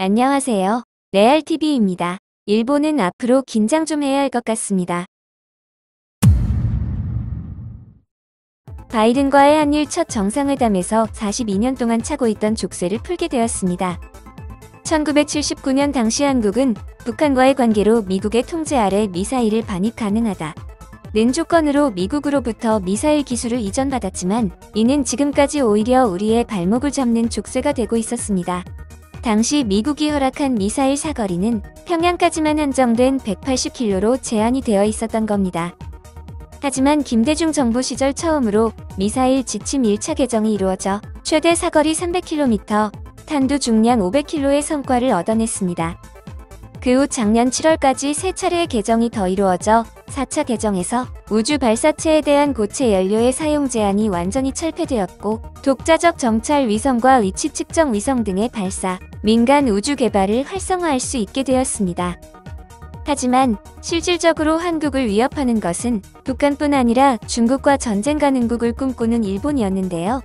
안녕하세요. 레알TV입니다. 일본은 앞으로 긴장 좀 해야 할 것 같습니다. 바이든과의 한일 첫 정상회담에서 42년 동안 차고 있던 족쇄를 풀게 되었습니다. 1979년 당시 한국은 북한과의 관계로 미국의 통제 아래 미사일을 반입 가능하다 는 조건으로 미국으로부터 미사일 기술을 이전받았지만 이는 지금까지 오히려 우리의 발목을 잡는 족쇄가 되고 있었습니다. 당시 미국이 허락한 미사일 사거리는 평양까지만 한정된 180km로 제한이 되어 있었던 겁니다. 하지만 김대중 정부 시절 처음으로 미사일 지침 1차 개정이 이루어져 최대 사거리 300km, 탄두 중량 500kg의 성과를 얻어냈습니다. 그 후 작년 7월까지 3차례의 개정이 더 이루어져 4차 개정에서 우주 발사체에 대한 고체 연료의 사용 제한이 완전히 철폐되었고 독자적 정찰 위성과 위치 측정 위성 등의 발사, 민간 우주 개발을 활성화할 수 있게 되었습니다. 하지만 실질적으로 한국을 위협하는 것은 북한뿐 아니라 중국과 전쟁 가능국을 꿈꾸는 일본이었는데요.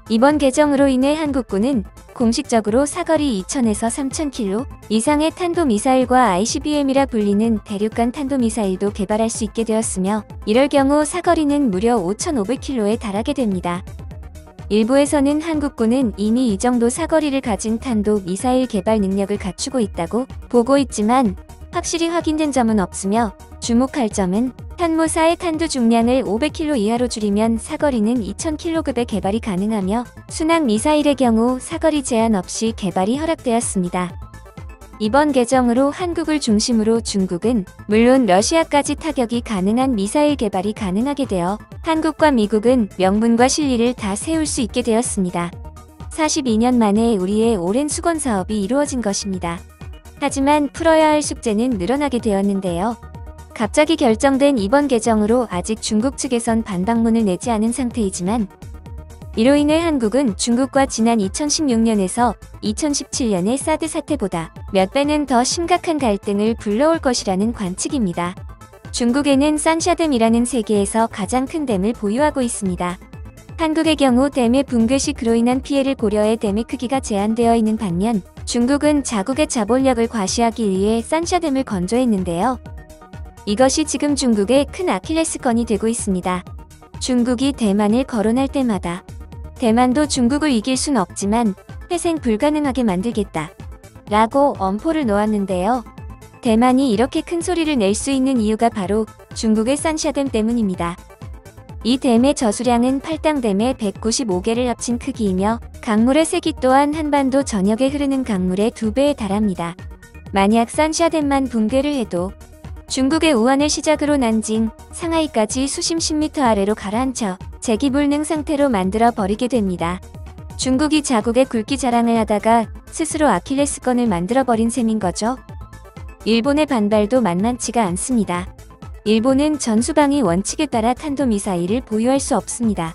이번 개정으로 인해 한국군은 공식적으로 사거리 2000에서 3000km 이상의 탄도미사일과 ICBM이라 불리는 대륙간 탄도미사일도 개발할 수 있게 되었으며 이럴 경우 사거리는 무려 5500km에 달하게 됩니다. 일부에서는 한국군은 이미 이 정도 사거리를 가진 탄도미사일 개발 능력을 갖추고 있다고 보고 있지만 확실히 확인된 점은 없으며 주목할 점은 탄모사의 탄두 중량을 500km 이하로 줄이면 사거리는 2000km급의 개발이 가능하며 순항 미사일의 경우 사거리 제한 없이 개발이 허락되었습니다. 이번 개정으로 한국을 중심으로 중국은 물론 러시아까지 타격이 가능한 미사일 개발이 가능하게 되어 한국과 미국은 명분과 실리를 다 세울 수 있게 되었습니다. 42년 만에 우리의 오랜 수건 사업이 이루어진 것입니다. 하지만 풀어야 할 숙제는 늘어나게 되었는데요. 갑자기 결정된 이번 개정으로 아직 중국 측에선 반박문을 내지 않은 상태이지만 이로 인해 한국은 중국과 지난 2016년에서 2017년의 사드 사태보다 몇 배는 더 심각한 갈등을 불러올 것이라는 관측입니다. 중국에는 산샤댐이라는 세계에서 가장 큰 댐을 보유하고 있습니다. 한국의 경우 댐의 붕괴 시 그로 인한 피해를 고려해 댐의 크기가 제한되어 있는 반면 중국은 자국의 자본력을 과시하기 위해 산샤댐을 건조했는데요. 이것이 지금 중국의 큰 아킬레스건이 되고 있습니다. 중국이 대만을 거론할 때마다 대만도 중국을 이길 순 없지만 회생 불가능하게 만들겠다 라고 엄포를 놓았는데요. 대만이 이렇게 큰 소리를 낼 수 있는 이유가 바로 중국의 산샤댐 때문입니다. 이 댐의 저수량은 팔당댐의 195개를 합친 크기이며 강물의 세기 또한 한반도 전역에 흐르는 강물의 2배에 달합니다. 만약 산샤댐만 붕괴를 해도 중국의 우한을 시작으로 난징, 상하이까지 수십 10m 아래로 가라앉혀 재기불능 상태로 만들어 버리게 됩니다. 중국이 자국의 굵기 자랑을 하다가 스스로 아킬레스건을 만들어 버린 셈인 거죠. 일본의 반발도 만만치가 않습니다. 일본은 전수방위 원칙에 따라 탄도미사일을 보유할 수 없습니다.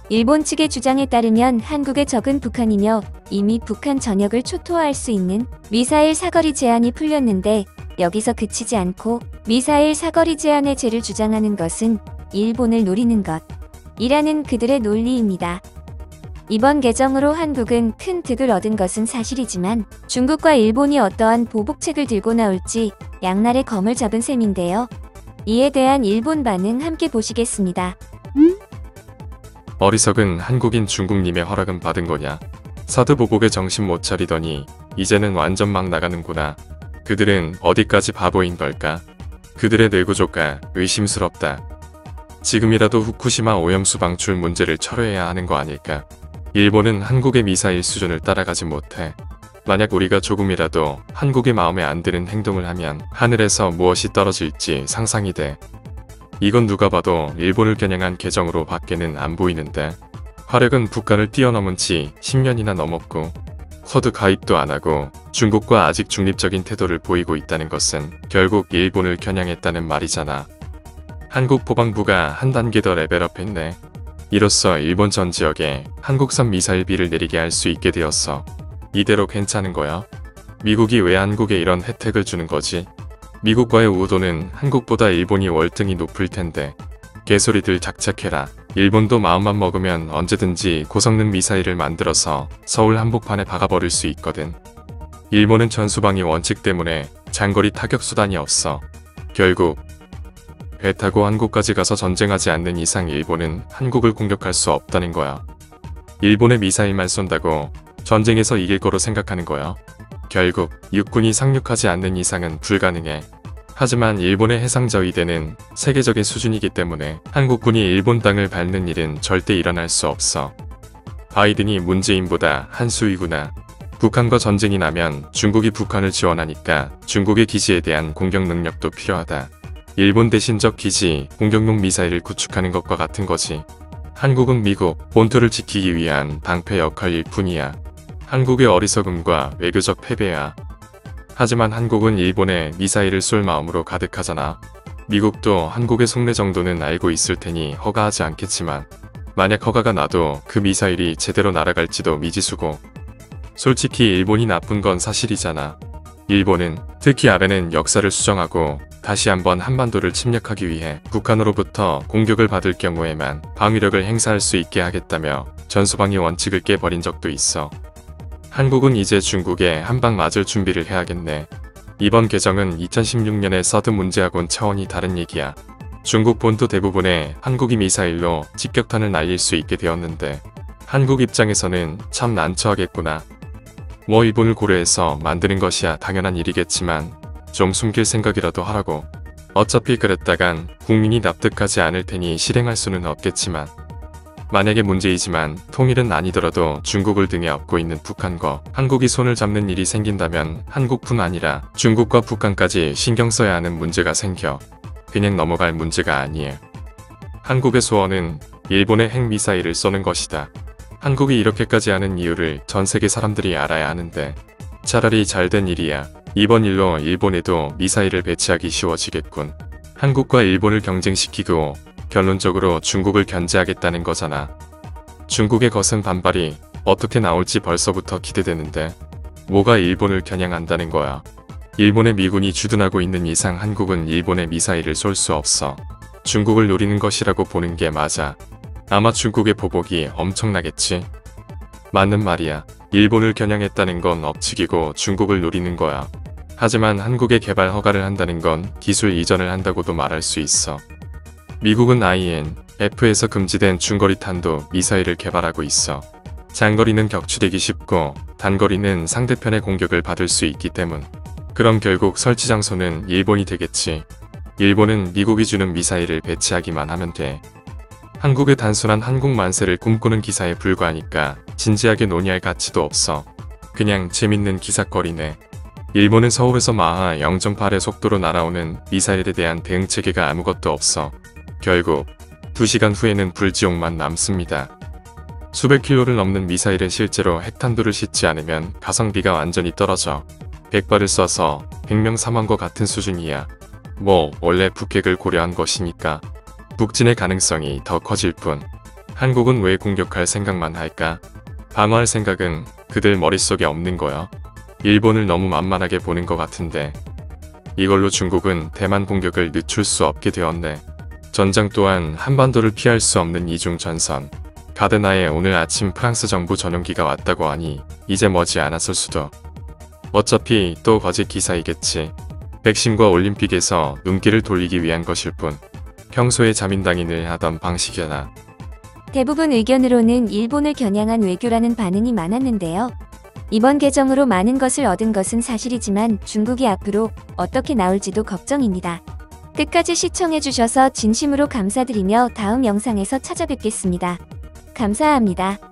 일본 측의 주장에 따르면 한국의 적은 북한이며 이미 북한 전역을 초토화할 수 있는 미사일 사거리 제한이 풀렸는데 여기서 그치지 않고 미사일 사거리 제한의 죄를 주장하는 것은 일본을 노리는 것이라는 그들의 논리입니다. 이번 개정으로 한국은 큰 득을 얻은 것은 사실이지만 중국과 일본이 어떠한 보복책을 들고 나올지 양날의 검을 잡은 셈인데요. 이에 대한 일본 반응 함께 보시겠습니다. 어리석은 한국인 중국님의 허락은 받은 거냐. 사드 보복에 정신 못 차리더니 이제는 완전 막 나가는구나. 그들은 어디까지 바보인 걸까? 그들의 뇌구조가 의심스럽다. 지금이라도 후쿠시마 오염수 방출 문제를 철회해야 하는 거 아닐까? 일본은 한국의 미사일 수준을 따라가지 못해. 만약 우리가 조금이라도 한국의 마음에 안 드는 행동을 하면 하늘에서 무엇이 떨어질지 상상이 돼. 이건 누가 봐도 일본을 겨냥한 개정으로 밖에는 안 보이는데 화력은 북한을 뛰어넘은 지 10년이나 넘었고 서드 가입도 안 하고 중국과 아직 중립적인 태도를 보이고 있다는 것은 결국 일본을 겨냥했다는 말이잖아. 한국 포방부가 한 단계 더 레벨업했네. 이로써 일본 전 지역에 한국산 미사일비를 내리게 할 수 있게 되었어. 이대로 괜찮은 거야? 미국이 왜 한국에 이런 혜택을 주는 거지? 미국과의 우호도는 한국보다 일본이 월등히 높을 텐데 개소리들 작작해라. 일본도 마음만 먹으면 언제든지 고성능 미사일을 만들어서 서울 한복판에 박아버릴 수 있거든. 일본은 전수방위 원칙 때문에 장거리 타격 수단이 없어. 결국 배 타고 한국까지 가서 전쟁하지 않는 이상 일본은 한국을 공격할 수 없다는 거야. 일본의 미사일만 쏜다고 전쟁에서 이길 거로 생각하는 거야. 결국 육군이 상륙하지 않는 이상은 불가능해. 하지만 일본의 해상저위대는 세계적인 수준이기 때문에 한국군이 일본 땅을 밟는 일은 절대 일어날 수 없어. 바이든이 문재인보다 한 수위구나. 북한과 전쟁이 나면 중국이 북한을 지원하니까 중국의 기지에 대한 공격 능력도 필요하다. 일본 대신 적 기지, 공격용 미사일을 구축하는 것과 같은 거지. 한국은 미국 본토를 지키기 위한 방패 역할일 뿐이야. 한국의 어리석음과 외교적 패배야. 하지만 한국은 일본에 미사일을 쏠 마음으로 가득하잖아. 미국도 한국의 속내 정도는 알고 있을 테니 허가하지 않겠지만 만약 허가가 나도 그 미사일이 제대로 날아갈지도 미지수고. 솔직히 일본이 나쁜 건 사실이잖아. 일본은 특히 아베는 역사를 수정하고 다시 한번 한반도를 침략하기 위해 북한으로부터 공격을 받을 경우에만 방위력을 행사할 수 있게 하겠다며 전수방위 원칙을 깨버린 적도 있어. 한국은 이제 중국에 한방 맞을 준비를 해야겠네. 이번 개정은 2016년의 서드 문제하고는 차원이 다른 얘기야. 중국 본토 대부분에 한국이 미사일로 직격탄을 날릴 수 있게 되었는데 한국 입장에서는 참 난처하겠구나. 뭐 일본을 고려해서 만드는 것이야 당연한 일이겠지만 좀 숨길 생각이라도 하라고. 어차피 그랬다간 국민이 납득하지 않을 테니 실행할 수는 없겠지만 만약에 문제이지만 통일은 아니더라도 중국을 등에 업고 있는 북한과 한국이 손을 잡는 일이 생긴다면 한국뿐 아니라 중국과 북한까지 신경 써야 하는 문제가 생겨. 그냥 넘어갈 문제가 아니에요. 한국의 소원은 일본의 핵미사일을 쏘는 것이다. 한국이 이렇게까지 하는 이유를 전 세계 사람들이 알아야 하는데 차라리 잘된 일이야. 이번 일로 일본에도 미사일을 배치하기 쉬워지겠군. 한국과 일본을 경쟁시키고 결론적으로 중국을 견제하겠다는 거잖아. 중국의 거센 반발이 어떻게 나올지 벌써부터 기대되는데 뭐가 일본을 겨냥한다는 거야. 일본의 미군이 주둔하고 있는 이상 한국은 일본의 미사일을 쏠 수 없어. 중국을 노리는 것이라고 보는 게 맞아. 아마 중국의 보복이 엄청나겠지. 맞는 말이야. 일본을 겨냥했다는 건 억측이고 중국을 노리는 거야. 하지만 한국의 개발 허가를 한다는 건 기술 이전을 한다고도 말할 수 있어. 미국은 INF에서 금지된 중거리탄도 미사일을 개발하고 있어. 장거리는 격추되기 쉽고 단거리는 상대편의 공격을 받을 수 있기 때문. 그럼 결국 설치 장소는 일본이 되겠지. 일본은 미국이 주는 미사일을 배치하기만 하면 돼. 한국의 단순한 한국 만세를 꿈꾸는 기사에 불과하니까 진지하게 논의할 가치도 없어. 그냥 재밌는 기사거리네. 일본은 서울에서 마하 0.8의 속도로 날아오는 미사일에 대한 대응 체계가 아무것도 없어. 결국 2시간 후에는 불지옥만 남습니다. 수백 킬로를 넘는 미사일은 실제로 핵탄두를 싣지 않으면 가성비가 완전히 떨어져. 100발을 쏴서 100명 사망과 같은 수준이야. 뭐 원래 북핵을 고려한 것이니까 북진의 가능성이 더 커질 뿐. 한국은 왜 공격할 생각만 할까? 방어할 생각은 그들 머릿속에 없는 거야. 일본을 너무 만만하게 보는 것 같은데 이걸로 중국은 대만 공격을 늦출 수 없게 되었네. 전장 또한 한반도를 피할 수 없는 이중전선. 가드나에 오늘 아침 프랑스 정부 전용기가 왔다고 하니 이제 머지않았을 수도. 어차피 또 거짓 기사이겠지. 백신과 올림픽에서 눈길을 돌리기 위한 것일 뿐. 평소에 자민당이 늘 하던 방식이잖아. 대부분 의견으로는 일본을 겨냥한 외교라는 반응이 많았는데요. 이번 개정으로 많은 것을 얻은 것은 사실이지만 중국이 앞으로 어떻게 나올지도 걱정입니다. 끝까지 시청해주셔서 진심으로 감사드리며 다음 영상에서 찾아뵙겠습니다. 감사합니다.